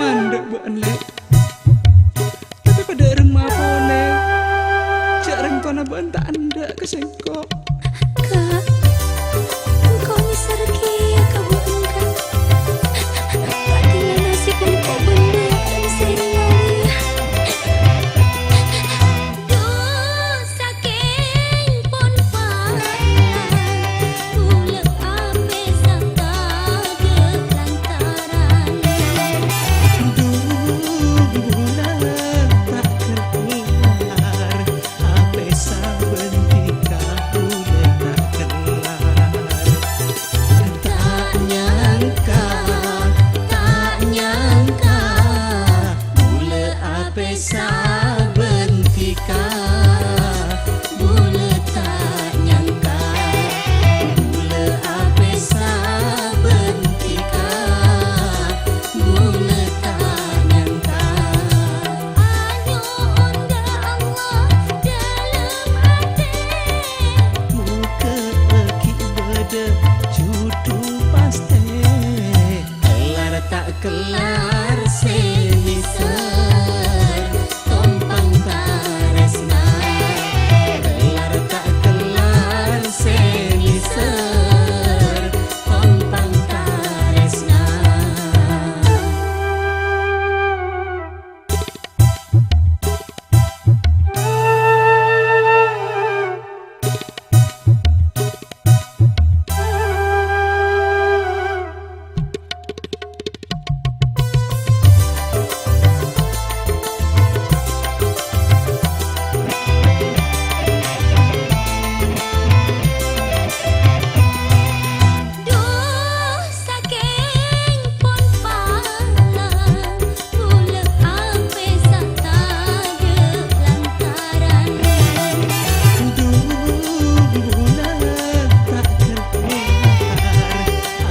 mandek buanle. Tapi pada remah pole, jarang kona bentak anda kesengkok. Kak, engkau ni sarki ya kak buat engkau. Pastilah nasib engkau benda dan senang. Duh, saking pun panas, gula ape sangka dek lantaran. Bulan tak keluar, ape saben tika bulan tak kelar. Tak nyangka, bula ape saben tika, bula tak nyangka, bula ape saben tika, bula tak nyangka. Anyo onda Allah dalam hati. Muka ekik beda judu pasti, kelar tak kelar seliser, tompang taresna. Kelar tak kelar seliser, tompang taresna. Duh, saking pun panas, gula ape sangka dek lantaran. Bulan tak keluar,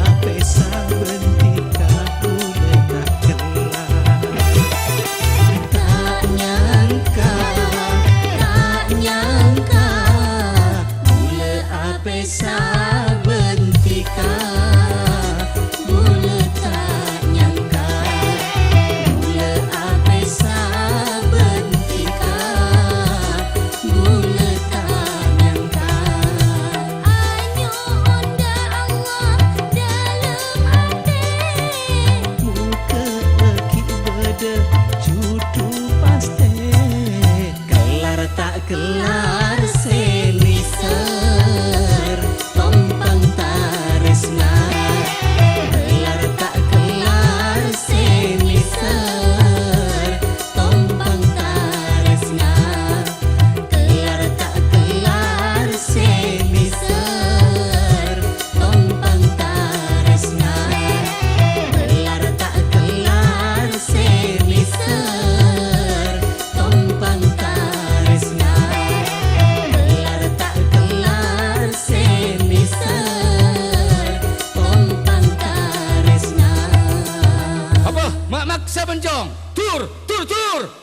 ape saben tika bulan tak kelar. Tak nyangka, bula ape saben tika, bula tak nyangka, bula ape saben tika, bula tak nyangka. Anyo onda Allah dalam hati. Muka ekik beda judu pasti, kelar tak kelar seliser, tompang taresna. Kelar tak kelar seliser, tompang taresna. Kelar tak kelar seliser, tompang taresna. Kelar tak kelar seliser, tompang taresna. Kelar tak kelar seliser, tompang taresna. Apa? Mak maksa bencong. Tur, tur, tur.